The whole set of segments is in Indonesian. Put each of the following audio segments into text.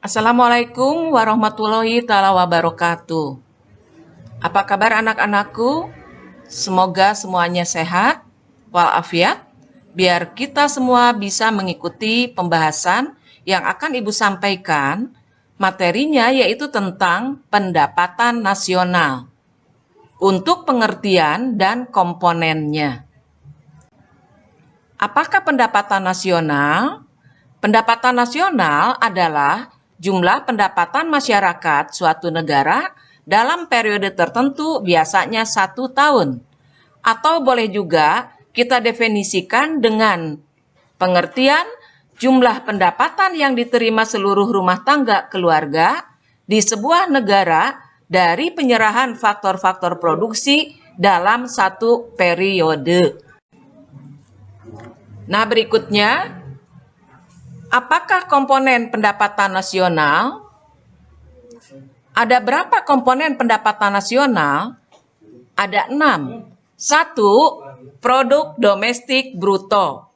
Assalamualaikum warahmatullahi taala wabarakatuh. Apa kabar anak-anakku? Semoga semuanya sehat walafiat, biar kita semua bisa mengikuti pembahasan yang akan Ibu sampaikan. Materinya yaitu tentang pendapatan nasional untuk pengertian dan komponennya. Apakah pendapatan nasional? Pendapatan nasional adalah jumlah pendapatan masyarakat suatu negara dalam periode tertentu, biasanya 1 tahun. Atau boleh juga kita definisikan dengan pengertian jumlah pendapatan yang diterima seluruh rumah tangga keluarga di sebuah negara dari penyerahan faktor-faktor produksi dalam satu periode. Nah, berikutnya, apakah komponen pendapatan nasional? Ada berapa komponen pendapatan nasional? Ada 6. 1. Produk domestik bruto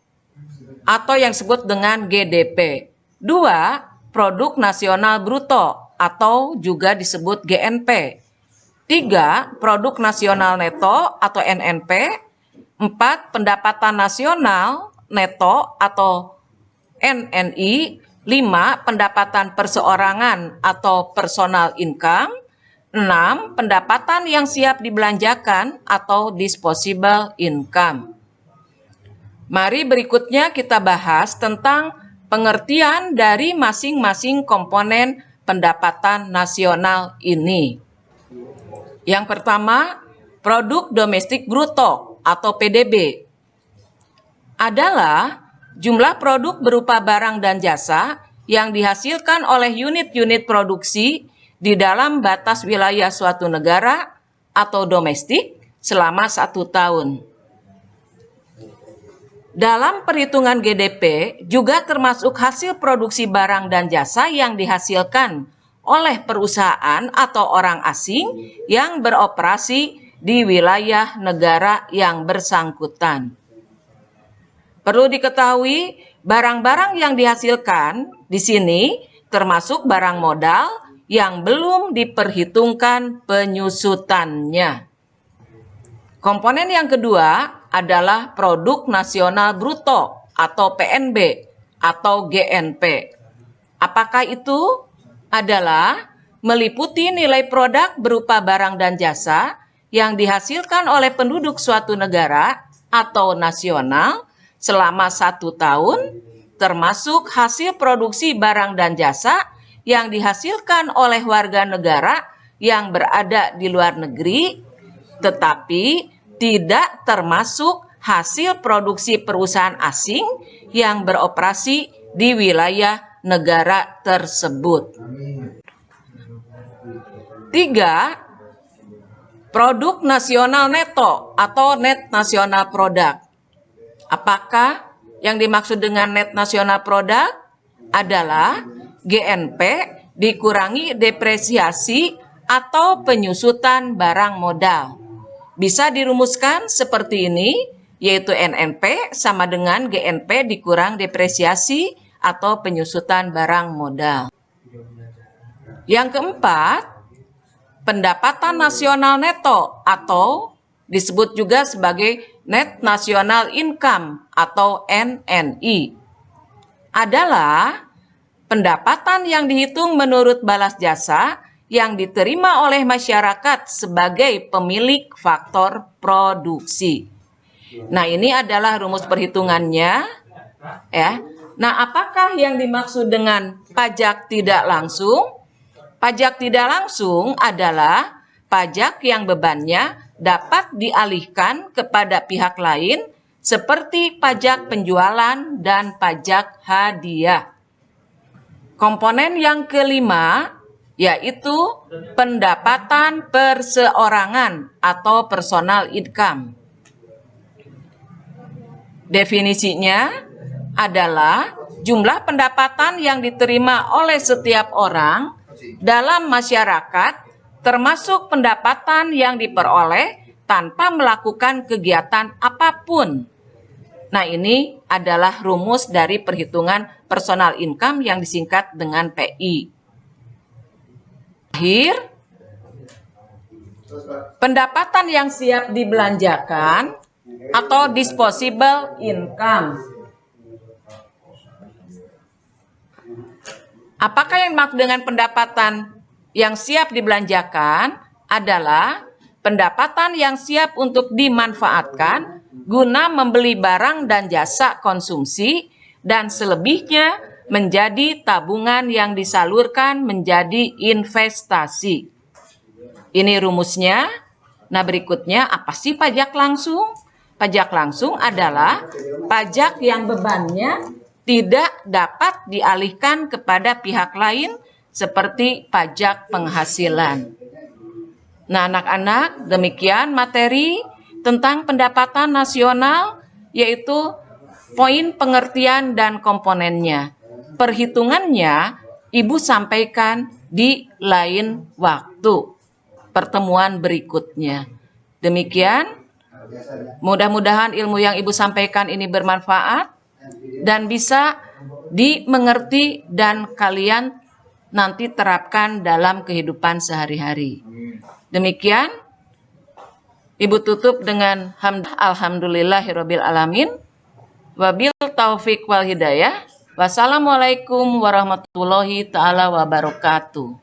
atau yang disebut dengan GDP. 2. Produk nasional bruto atau juga disebut GNP. 3. Produk nasional neto atau NNP. 4. Pendapatan nasional neto atau NNI. 5. Pendapatan perseorangan atau personal income. 6. Pendapatan yang siap dibelanjakan atau disposable income. Mari berikutnya kita bahas tentang pengertian dari masing-masing komponen pendapatan nasional ini. Yang pertama, produk domestik bruto atau PDB adalah jumlah produk berupa barang dan jasa yang dihasilkan oleh unit-unit produksi di dalam batas wilayah suatu negara atau domestik selama 1 tahun. Dalam perhitungan GDP juga termasuk hasil produksi barang dan jasa yang dihasilkan oleh perusahaan atau orang asing yang beroperasi di wilayah negara yang bersangkutan. Perlu diketahui, barang-barang yang dihasilkan di sini termasuk barang modal yang belum diperhitungkan penyusutannya. Komponen yang kedua adalah produk nasional bruto atau PNB atau GNP. Apakah itu? Adalah meliputi nilai produk berupa barang dan jasa yang dihasilkan oleh penduduk suatu negara atau nasional selama 1 tahun, termasuk hasil produksi barang dan jasa yang dihasilkan oleh warga negara yang berada di luar negeri, tetapi tidak termasuk hasil produksi perusahaan asing yang beroperasi di wilayah negara tersebut. 3. Produk nasional neto atau net nasional product. Apakah yang dimaksud dengan net nasional product? Adalah GNP dikurangi depresiasi atau penyusutan barang modal. Bisa dirumuskan seperti ini, yaitu NNP sama dengan GNP dikurang depresiasi atau penyusutan barang modal. Yang keempat, pendapatan nasional neto atau disebut juga sebagai net national income atau NNI adalah pendapatan yang dihitung menurut balas jasa yang diterima oleh masyarakat sebagai pemilik faktor produksi. Nah, ini adalah rumus perhitungannya, ya. Nah, apakah yang dimaksud dengan pajak tidak langsung? Pajak tidak langsung adalah pajak yang bebannya dapat dialihkan kepada pihak lain seperti pajak penjualan dan pajak hadiah. Komponen yang kelima yaitu pendapatan perseorangan atau personal income. Definisinya adalah jumlah pendapatan yang diterima oleh setiap orang dalam masyarakat, termasuk pendapatan yang diperoleh tanpa melakukan kegiatan apapun. Nah, ini adalah rumus dari perhitungan personal income yang disingkat dengan PI. terakhir, pendapatan yang siap dibelanjakan atau disposable income. Apakah yang dimaksud dengan pendapatan yang siap dibelanjakan? Adalah pendapatan yang siap untuk dimanfaatkan guna membeli barang dan jasa konsumsi dan selebihnya menjadi tabungan yang disalurkan menjadi investasi. Ini rumusnya. Nah, berikutnya apa sih pajak langsung? Pajak langsung adalah pajak yang bebannya tidak dapat dialihkan kepada pihak lain seperti pajak penghasilan. Nah, anak-anak, demikian materi tentang pendapatan nasional, yaitu poin pengertian dan komponennya. Perhitungannya Ibu sampaikan di lain waktu, pertemuan berikutnya. Demikian, mudah-mudahan ilmu yang Ibu sampaikan ini bermanfaat dan bisa dimengerti dan kalian nanti terapkan dalam kehidupan sehari-hari. Demikian, Ibu tutup dengan alhamdulillahirabbil alamin. Wabil taufik wal hidayah. Wassalamualaikum warahmatullahi taala wabarakatuh.